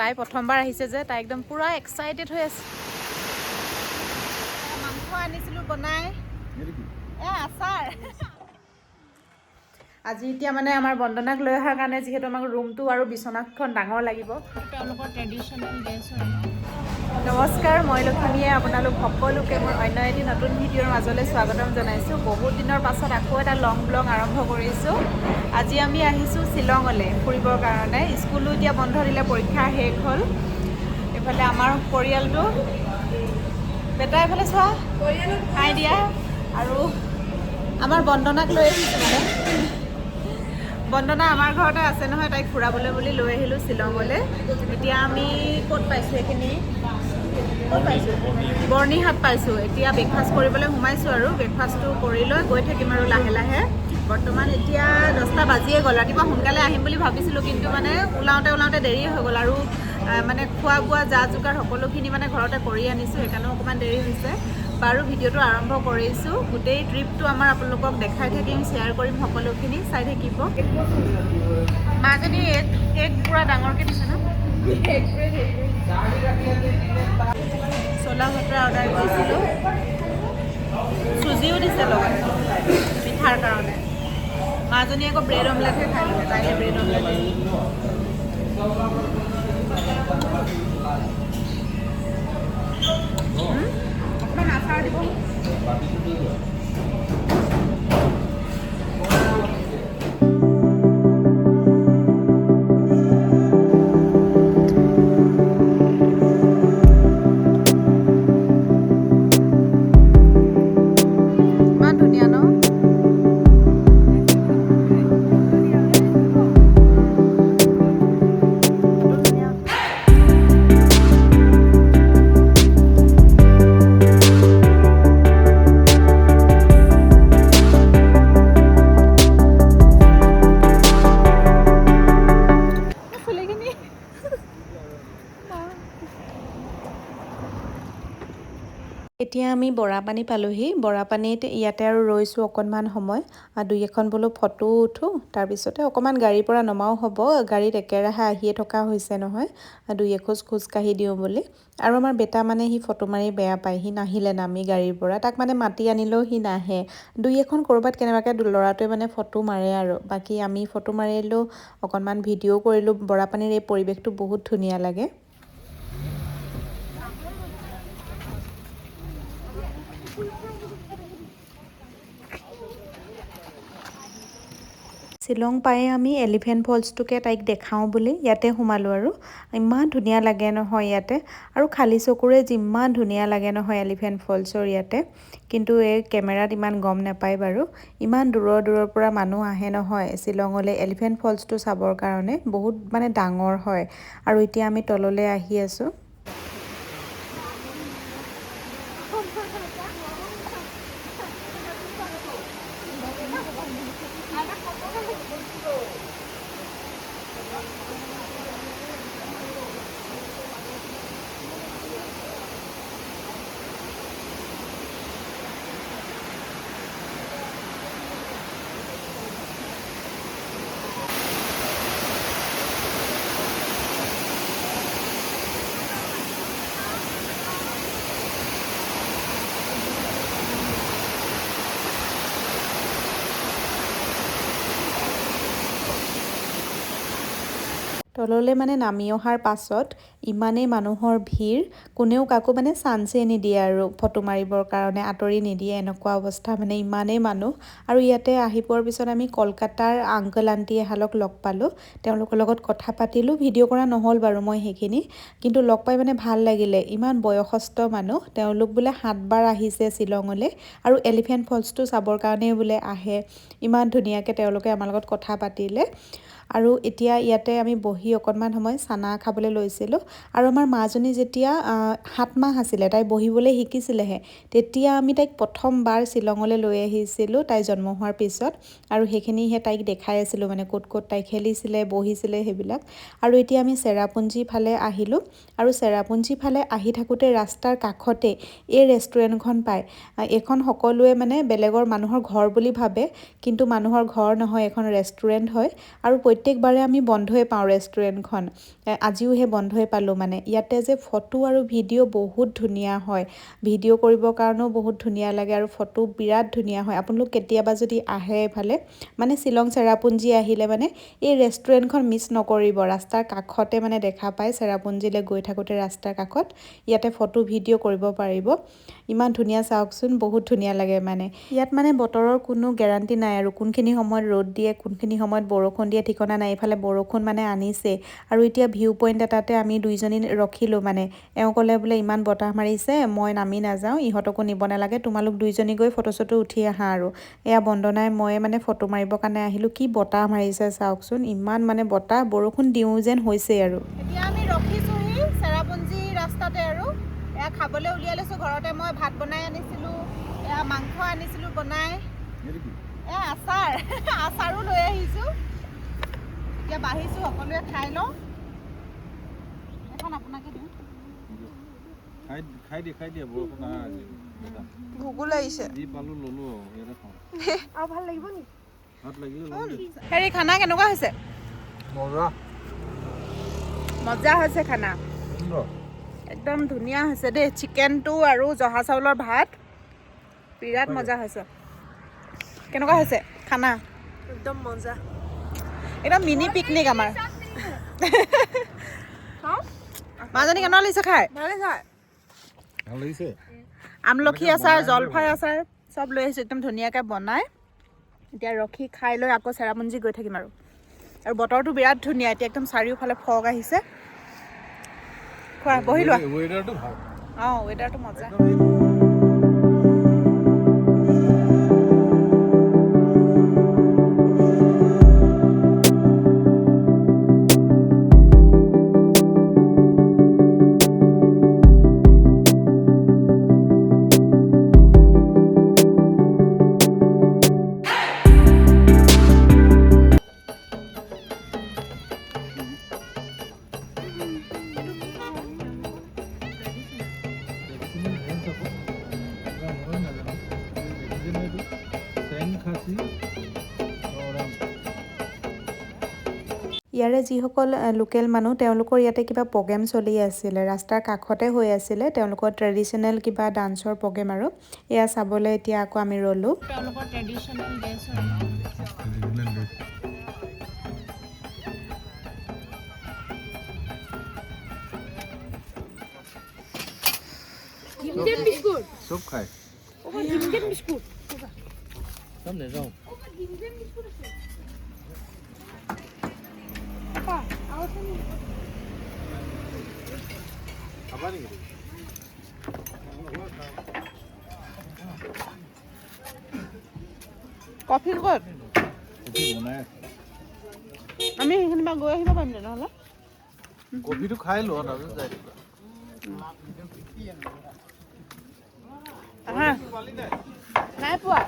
তাই প্ৰথমবাৰ আহিছে যে তাই একদম পুৰা এক্সাইটেড হৈ আছে। মাংস আনিছিলোঁ বনাই আচাৰ। আজি এতিয়া মানে আমাৰ বন্দনাক লৈ অহাৰ কাৰণে যিহেতু আমাক ৰুমটো আৰু বিচনাখন ডাঙৰ লাগিব, তেওঁলোকৰ ট্ৰেডিশ্যনেল ড্ৰেছ হয়। নমস্কাৰ, মই লক্ষ্মীয়ে আপোনালোক সকলোকে মোৰ অন্য এটি নতুন ভিডিঅ'ৰ মাজলৈ স্বাগতম জনাইছোঁ। বহুত দিনৰ পাছত আকৌ এটা লং ব্লগ আৰম্ভ কৰিছোঁ। আজি আমি আহিছোঁ শ্বিলঙলৈ ফুৰিবৰ কাৰণে। স্কুলো এতিয়া বন্ধ দিলে, পৰীক্ষা শেষ হ'ল। এইফালে আমাৰ পৰিয়ালটো, বেটা এইফালে চোৱা, খাই দিয়া। আৰু আমাৰ বন্দনাক লৈ আহিছোঁ মানে। বন্দনা আমাৰ ঘৰতে আছে নহয়, তাইক ফুৰাবলৈ বুলি লৈ আহিলোঁ শ্বিলঙলৈ। এতিয়া আমি ক'ত পাইছোঁ এইখিনি? ক'ত পাইছোঁ? বৰ্ণিহাট পাইছোঁ। এতিয়া ব্ৰেকফাষ্ট কৰিবলৈ সোমাইছোঁ আৰু ব্ৰেকফাষ্টটো কৰি লৈ গৈ থাকিম আৰু লাহে লাহে। বৰ্তমান এতিয়া 10টা বাজিয়ে গ'ল। ৰাতিপুৱা সোনকালে আহিম বুলি ভাবিছিলোঁ, কিন্তু মানে ওলাওঁতে দেৰি হৈ গ'ল। আৰু মানে খোৱা বোৱা যা যোগাৰ সকলোখিনি মানে ঘৰতে কৰি আনিছোঁ, সেইকাৰণেও অকণমান দেৰি হৈছে। বাৰু ভিডিঅ'টো আৰম্ভ কৰিছোঁ। গোটেই ট্ৰিপটো আমাৰ আপোনালোকক দেখাই থাকিম, শ্বেয়াৰ কৰিম, সকলোখিনি চাই থাকিব। মাজনী কেক পূৰা ডাঙৰকৈ দিছে ন? চোলা ভটোৰা অৰ্ডাৰ কৰিছিলোঁ, চুজিও দিছে লগত মিঠাৰ কাৰণে। মাজনী আকৌ ব্ৰেড অমলেটহে খাই দিলে, তাইলে ব্ৰেড অমলেট দিছোঁ। অকণমান আচাৰ দিব। ইমান ধুনীয়া ন? এতিয়া আমি বৰাপানী পালোহি। বৰাপানীত ইয়াতে আৰু ৰৈছোঁ অকণমান সময়, দুই এখন বোলো ফটো উঠোঁ, তাৰপিছতে অকণমান গাড়ীৰ পৰা নমাও হ'ব। গাড়ীত একেৰাহে আহিয়ে থকা হৈছে নহয়, দুই এখোজ খোজকাঢ়ি দিওঁ বুলি। আৰু আমাৰ বেটা মানে সি ফটো মাৰি বেয়া পায়, সি নাহিলে নামি গাড়ীৰ পৰা। তাক মানে মাতি আনিলেও সি নাহে। দুই এখন ক'ৰবাত কেনেবাকৈ ল'ৰাটোৱে মানে ফটো মাৰে আৰু, বাকী আমি ফটো মাৰিলোঁ, অকণমান ভিডিঅ' কৰিলোঁ। বৰাপানীৰ এই পৰিৱেশটো বহুত ধুনীয়া লাগে। শ্বিলং পায়ে আমি এলিফেণ্ট ফলছটোকে তাইক দেখাওঁ বুলি ইয়াতে সোমালোঁ আৰু। ইমান ধুনীয়া লাগে নহয় ইয়াতে, আৰু খালী চকুৰে যিমান ধুনীয়া লাগে নহয় এলিফেণ্ট ফলছৰ ইয়াতে। কিন্তু এই কেমেৰাত ইমান গম নাপায় বাৰু। ইমান দূৰৰ পৰা মানুহ আহে নহয় শ্বিলঙলৈ এলিফেণ্ট ফলছটো চাবৰ কাৰণে, বহুত মানে ডাঙৰ হয়। আৰু এতিয়া আমি তললৈ আহি আছোঁ। তললৈ মানে নামি অহাৰ পাছত ইমানেই মানুহৰ ভিৰ, কোনেও কাকো মানে চান্সেই নিদিয়ে আৰু ফটো মাৰিবৰ কাৰণে, আঁতৰি নিদিয়ে, এনেকুৱা অৱস্থা মানে ইমানেই মানুহ। আৰু ইয়াতে আহি পোৱাৰ পিছত আমি কলকাতাৰ আংকল আণ্টি এহালক লগ পালোঁ, তেওঁলোকৰ লগত কথা পাতিলোঁ। ভিডিঅ' কৰা নহ'ল বাৰু মই সেইখিনি, কিন্তু লগ পাই মানে ভাল লাগিলে। ইমান বয়সস্থ মানুহ, তেওঁলোক বোলে 7 বাৰ আহিছে শ্বিলঙলৈ আৰু এলিফেণ্ট ফলছটো চাবৰ কাৰণেই বোলে আহে। ইমান ধুনীয়াকৈ তেওঁলোকে আমাৰ লগত কথা পাতিলে। আৰু এতিয়া ইয়াতে আমি বহি অকণমান সময় চানা খাবলৈ লৈছিলোঁ। আৰু আমাৰ মাজনী যেতিয়া 7 মাহ আছিলে, তাই বহিবলৈ শিকিছিলেহে, তেতিয়া আমি তাইক প্ৰথমবাৰ শ্বিলঙলৈ লৈ আহিছিলোঁ তাই জন্ম হোৱাৰ পিছত। আৰু সেইখিনিহে তাইক দেখাই আছিলোঁ, মানে ক'ত ক'ত তাই খেলিছিলে, বহিছিলে সেইবিলাক। আৰু এতিয়া আমি চেৰাপুঞ্জী ফালে আহিলোঁ। আৰু চেৰাপুঞ্জী ফালে আহি থাকোঁতে ৰাস্তাৰ কাষতে এই ৰেষ্টুৰেণ্টখন পায়। এইখন সকলোৱে মানে বেলেগৰ মানুহৰ ঘৰ বুলি ভাবে, কিন্তু মানুহৰ ঘৰ নহয়, এখন ৰেষ্টুৰেণ্ট হয়। আৰু প্ৰত্যেকবাৰে আমি বন্ধই পাওঁ ৰেষ্টুৰেণ্টখন, আজিও সেই বন্ধই পালোঁ মানে। ইয়াতে যে ফটো আৰু ভিডিঅ' বহুত ধুনীয়া হয়, ভিডিঅ' কৰিবৰ কাৰণেও বহুত ধুনীয়া লাগে আৰু ফটো বিৰাট ধুনীয়া হয়। আপোনালোক কেতিয়াবা যদি আহে এইফালে মানে শ্বিলং চেৰাপুঞ্জী আহিলে মানে এই ৰেষ্টুৰেণ্টখন মিছ নকৰিব। ৰাস্তাৰ কাষতে মানে দেখা পায়, চেৰাপুঞ্জীলৈ গৈ থাকোঁতে ৰাস্তাৰ কাষত ইয়াতে ফটো ভিডিঅ' কৰিব পাৰিব। ইমান ধুনীয়া চাওকচোন, বহুত ধুনীয়া লাগে মানে। ইয়াত মানে বতৰৰ কোনো গেৰাণ্টি নাই আৰু কোনখিনি সময়ত ৰ'দ দিয়ে কোনখিনি সময়ত বৰষুণ দিয়ে ঠিকনা নাই। এইফালে বৰষুণ মানে আনিছে আৰু এতিয়া ভিউ পইণ্ট এটাতে আমি দুইজনী ৰখিলোঁ মানে। এওঁ ক'লে বোলে ইমান বতাহ মাৰিছে মই নামি নাযাওঁ, ইহঁতকো নিব নালাগে, তোমালোক দুইজনী গৈ ফটো চটো উঠি আহা আৰু। এয়া বন্দনাই ময়ে মানে ফটো মাৰিবৰ কাৰণে আহিলোঁ। কি বতাহ মাৰিছে চাওকচোন, ইমান মানে বতাহ, বৰষুণ দিওঁ যেন হৈছে আৰু। এতিয়া আমি ৰখিছোঁহি চেৰাপুঞ্জী ৰাস্তাতে আৰু। এয়া খাবলৈ উলিয়াই লৈছোঁ। ঘৰতে মই ভাত বনাই আনিছিলোঁ, এয়া মাংস আনিছিলোঁ বনাই, এয়া আচাৰো লৈ আহিছোঁ। এতিয়া বাঢ়িছোঁ, সকলোৱে খাই লওঁ। এখন আপোনাকে দিওঁ। খাই দিয়া বৰষুণ আহা আজি। ভোকো লাগিছে। যি পালোঁ ল'লোঁ আৰু ইয়াতে খাওঁ। আৰু ভাল লাগিব নি? ভাত লাগিলে হেৰি খানা কেনেকুৱা হৈছে? মজা হৈছে খানা, একদম ধুনীয়া হৈছে দেই। চিকেনটো আৰু জহা চাউলৰ ভাত বিৰাট মজা হৈছে। কেনেকুৱা হৈছে খানা? একদম মজা, একদম মিনি পিকনিক আমাৰ। মাজনী কেনেকুৱা লাগিছে খাই? ভালে লাগিছে। আমলখি আচাৰ, জলফাই আচাৰ চব লৈ আহিছোঁ, একদম ধুনীয়াকৈ বনাই। এতিয়া ৰখি খাই লৈ আকৌ চেৰাপুঞ্জী গৈ থাকিম আৰু বতৰটো বিৰাট ধুনীয়া। এতিয়া একদম চাৰিওফালে ফগ আহিছে। খোৱা বহি লোৱা। ৱেডাৰটো ভাল। অঁ, ৱেডাৰটো মজা। ইয়াৰে যিসকল লোকেল মানুহ তেওঁলোকৰ ইয়াতে কিবা প্ৰগ্ৰেম চলি আছিলে, ৰাস্তাৰ কাষতে হৈ আছিলে তেওঁলোকৰ ট্ৰেডিশ্যনেল কিবা ডান্সৰ প্ৰগ্ৰেম আৰু। এয়া চাবলৈ এতিয়া আকৌ আমি ৰ'লোঁ। তেওঁলোকৰ ট্ৰেডিশ্যনেল ড্ৰেছ হয় ন? চব খাই বিস্কুট চব নেযাওঁ। কফি ক'ত? আমি সেইখিনি পৰা গৈ আহিব পাৰিম তেনেহ'লে। কফিটো খাই লোৱা তাৰপিছত যাই দিবা। নাই পোৱা।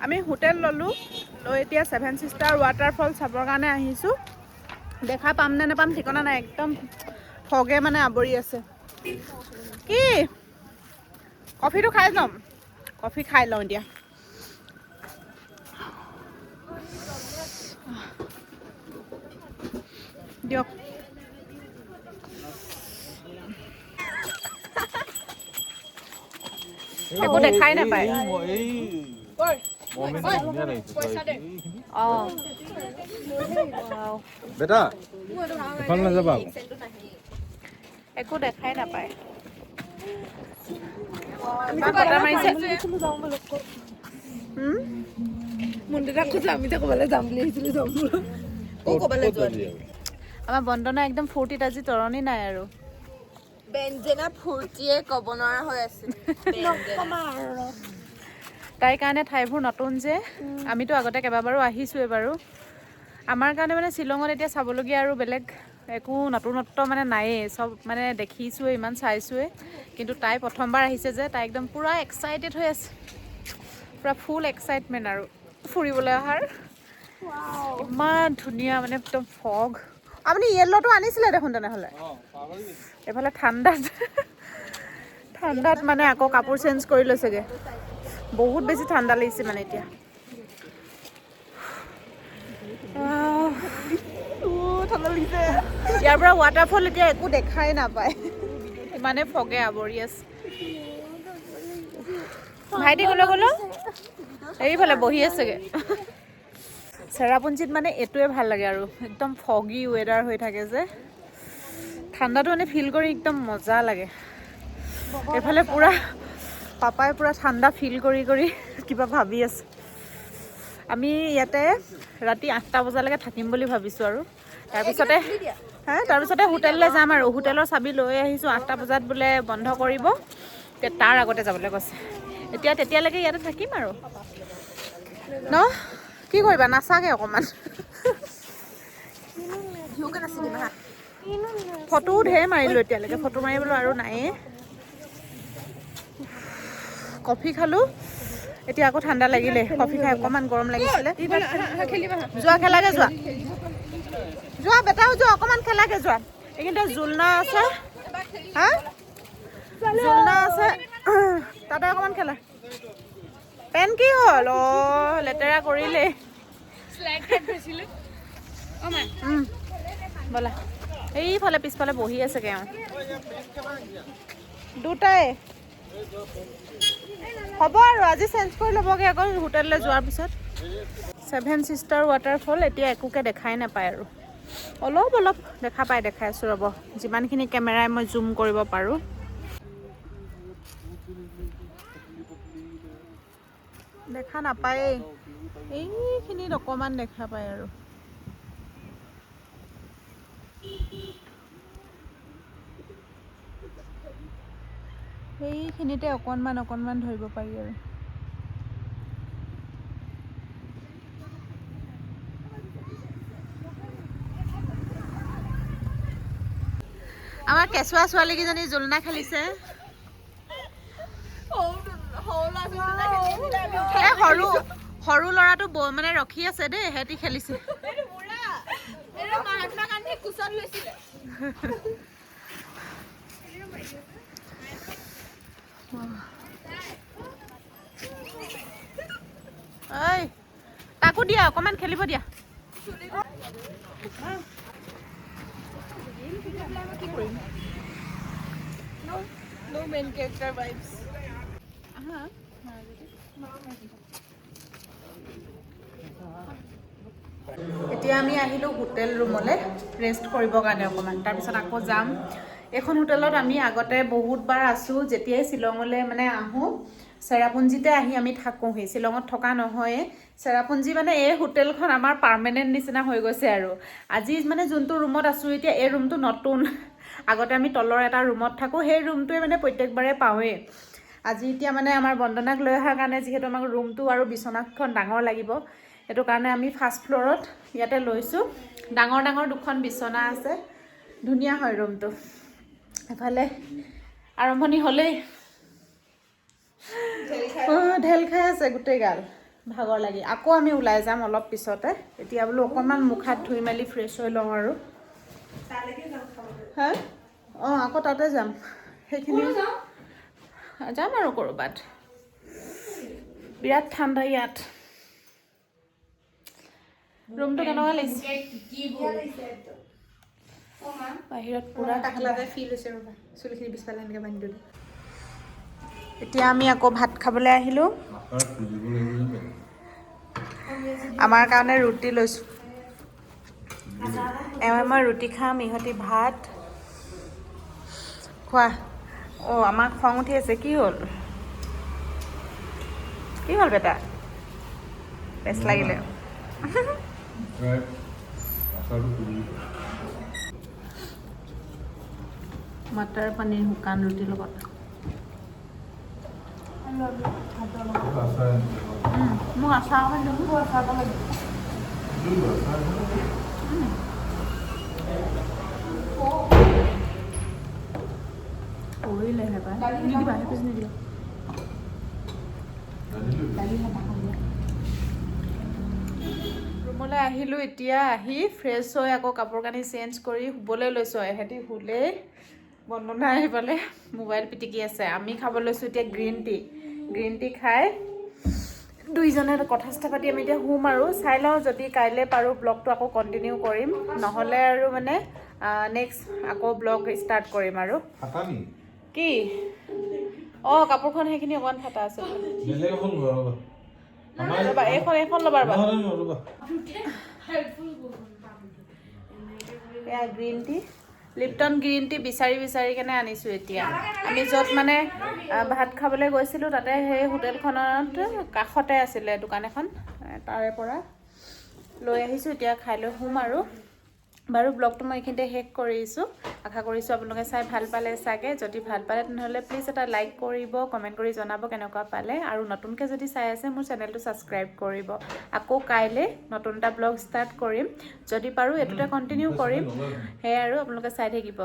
আমি হোটেল ল'লোঁ, লৈ এতিয়া 7 ছিষ্টাৰ ৱাটাৰফল চাবৰ কাৰণে আহিছোঁ। দেখা পাম নে নাপাম ঠিকনা নাই, একদম ফগে মানে আৱৰি আছে। কি কফিটো খাই ল'ম, কফি খাই লওঁ এতিয়া। দিয়ক। একো দেখাই নাপায়। বেটা এফালে নাযাবা, একো দেখাই নাপায়। আমাৰ বন্দনা একদম ফূৰ্তিত আজি তৰণি নাই আৰু। ব্যঞ্জনা ফূৰ্তিয়ে ক'ব নোৱাৰা হৈ আছিল। তাইৰ কাৰণে ঠাইবোৰ নতুন যে, আমিতো আগতে কেইবাবাৰো আহিছোঁৱে বাৰু। আমাৰ কাৰণে মানে শ্বিলঙত এতিয়া চাবলগীয়া আৰু বেলেগ একো নতুনত্ব মানে নায়েই, চব মানে দেখিছোঁৱে, ইমান চাইছোঁৱে। কিন্তু তাই প্ৰথমবাৰ আহিছে যে তাই একদম পূৰা এক্সাইটেড হৈ আছে, পূৰা ফুল এক্সাইটমেণ্ট আৰু ফুৰিবলৈ অহাৰ। ইমান ধুনীয়া মানে একদম ফগ। আপুনি য়েল্ল'টো আনিছিলে দেখোন তেনেহ'লে। এইফালে ঠাণ্ডাত ঠাণ্ডাত মানে আকৌ কাপোৰ চেঞ্জ কৰি লৈছেগৈ বহুত বেছি ঠাণ্ডা লাগিছে মানে এতিয়া ঠাণ্ডা লাগিছে ইয়াৰ পৰা ৱাটাৰফল এতিয়া একো দেখাই নাপায় ইমানে ফগে আৱৰি আছে ভাইটি ক'লৈ গ'লো এইফালে বহি আছেগৈ চেৰাপুঞ্জীত মানে এইটোৱে ভাল লাগে আৰু একদম ফগি ৱেডাৰ হৈ থাকে যে ঠাণ্ডাটো মানে ফিল কৰি একদম মজা লাগে এইফালে পুৰা পাপাই পুৰা ঠাণ্ডা ফিল কৰি কৰি কিবা ভাবি আছে আমি ইয়াতে ৰাতি 8টা বজালৈকে থাকিম বুলি ভাবিছোঁ আৰু তাৰপিছতে হোটেললৈ যাম আৰু হোটেলৰ চাবি লৈ আহিছোঁ 8টা বজাত বোলে বন্ধ কৰিব তাৰ আগতে যাবলৈ কৈছে তেতিয়ালৈকে ইয়াতে থাকিম আৰু ন কি কৰিবা নাচাগে অকণমান ফটোও ঢেৰ মাৰিলোঁ এতিয়ালৈকে ফটো মাৰিবলৈ আৰু নায়েই কফি খালোঁ এতিয়া আকৌ ঠাণ্ডা লাগিলে কফি খাই অকণমান গৰম লাগিছিলে যোৱা খেলাগে যোৱা বেটাও যোৱা অকণমান খেলাগে যোৱা এইখিনিতে জুলনা আছে হা জুলনা আছে তাতে অকণমান খেলা পেন কি হ'ল লেতেৰা কৰিলে ব'লা এইফালে পিছফালে বহি আছেগৈ দুটাই হ'ব আৰু আজি চেঞ্জ কৰি ল'বগৈ আকৌ হোটেললৈ যোৱাৰ পিছত 7 ছিষ্টাৰ ৱাটাৰফল এতিয়া একোকে দেখাই নাপায় আৰু অলপ দেখাই আছোঁ ৰ'ব যিমানখিনি কেমেৰাই মই জুম কৰিব পাৰোঁ দেখা নাপায়েই এইখিনিত অকণমান দেখা পায় আৰু সেইখিনিতে অকণমান ধৰিব পাৰি আৰু আমাৰ কেঁচুৱা ছোৱালীকেইজনী জোলনা খেলিছে সৰু ল'ৰাটো মানে ৰখি আছে দেই সিহঁতি খেলিছে ঐ তাকো দিয়া অকণমান খেলিব দিয়া No main character vibes. এতিয়া আমি আহিলোঁ হোটেল ৰুমলৈ ৰেষ্ট কৰিবৰ কাৰণে অকণমান তাৰপিছত আকৌ যাম এইখন হোটেলত আমি আগতে বহুতবাৰ আছোঁ যেতিয়াই শ্বিলঙলৈ মানে আহোঁ চেৰাপুঞ্জীতে আহি আমি থাকোঁহি শ্বিলঙত থকা নহয়ে চেৰাপুঞ্জী মানে এই হোটেলখন আমাৰ পাৰ্মানেণ্ট নিচিনা হৈ গৈছে আৰু আজি মানে যোনটো ৰুমত আছোঁ এতিয়া এই ৰুমটো নতুন আগতে আমি তলৰ এটা ৰুমত থাকোঁ সেই ৰুমটোৱে মানে প্ৰত্যেকবাৰে পাওঁৱেই আজি এতিয়া মানে আমাৰ বন্দনাক লৈ অহাৰ কাৰণে যিহেতু আমাক ৰুমটো আৰু বিচনাখন ডাঙৰ লাগিব সেইটো কাৰণে আমি ফাৰ্ষ্ট ফ্ল'ৰত ইয়াতে লৈছোঁ ডাঙৰ দুখন বিচনা আছে ধুনীয়া হয় ৰুমটো এফালে আৰম্ভণি হ'লেই ঢেল খাই আছে গোটেই গাল ভাগৰ লাগি আকৌ আমি ওলাই যাম অলপ পিছতে এতিয়া বোলো অকণমান মুখ হাত ধুই মেলি ফ্ৰেছ হৈ লওঁ আৰু হা আকৌ তাতে যাম সেইখিনি যাম আৰু ক'ৰবাত বিৰাট ঠাণ্ডা ইয়াত ৰুমটো কেনেকুৱা লাগিছে বাহিৰত পুৰা ঠাণ্ডা ফিল হৈছে ৰ'বা চুলিখিনি পিছফালে এনেকৈ বান্ধি দিলোঁ এতিয়া আমি আকৌ ভাত খাবলৈ আহিলোঁ আমাৰ কাৰণে ৰুটি লৈছোঁ মই ৰুটি খাম ইহঁতি ভাত খোৱা আমাৰ খং উঠি আছে কি হ'ল বেটা বেছ লাগিলে মটৰ পনীৰ শুকান ৰুটিৰ লগত মোক আচাৰ কৰিলে নিদিবা সেই নিদিবা ৰুমলৈ আহিলোঁ এতিয়া আহি ফ্ৰেছ হৈ আকৌ কাপোৰ কানি চেঞ্জ কৰি শুবলৈ লৈছোঁ এহেঁতি শুলেই বন্দনা আহি পালে মোবাইল পিটিকি আছে। আমি খাব লৈছোঁ এতিয়া গ্ৰীণ টি খাই দুইজনে কথা পাতি আমি এতিয়া শুম আৰু চাই লওঁ যদি কাইলৈ পাৰোঁ ব্লগটো আকৌ কণ্টিনিউ কৰিম, নহ'লে আৰু মানে নেক্সট আকৌ ব্লগ ষ্টাৰ্ট কৰিম আৰু। কি অঁ কাপোৰখন সেইখিনি অকণমান ফাটা আছে। ৰ'বা এইখন ল'বা ৰ'বা। এয়া green tea, Lipton green tea বিচাৰি কেনে আনিছোঁ এতিয়া। আমি য'ত মানে ভাত খাবলৈ গৈছিলোঁ তাতে সেই হোটেলখনত কাষতে আছিলে দোকান এখন, তাৰে পৰা লৈ আহিছোঁ। এতিয়া খাই লৈ শুম আৰু। বাৰু ব্লগটো মই এইখিনিতে শেষ কৰিছোঁ। আশা কৰিছোঁ আপোনালোকে চাই ভাল পালে চাগে। যদি ভাল পালে তেনেহ'লে প্লিজ এটা লাইক কৰিব, কমেণ্ট কৰি জনাব কেনেকুৱা পালে, আৰু নতুনকৈ যদি চাই আছে মোৰ চেনেলটো ছাবস্ক্ৰাইব কৰিব। আকৌ কাইলৈ নতুন এটা ব্লগ ষ্টাৰ্ট কৰিম, যদি পাৰোঁ এইটোতে কণ্টিনিউ কৰিম। সেয়াই আৰু আপোনালোকে চাই থাকিব।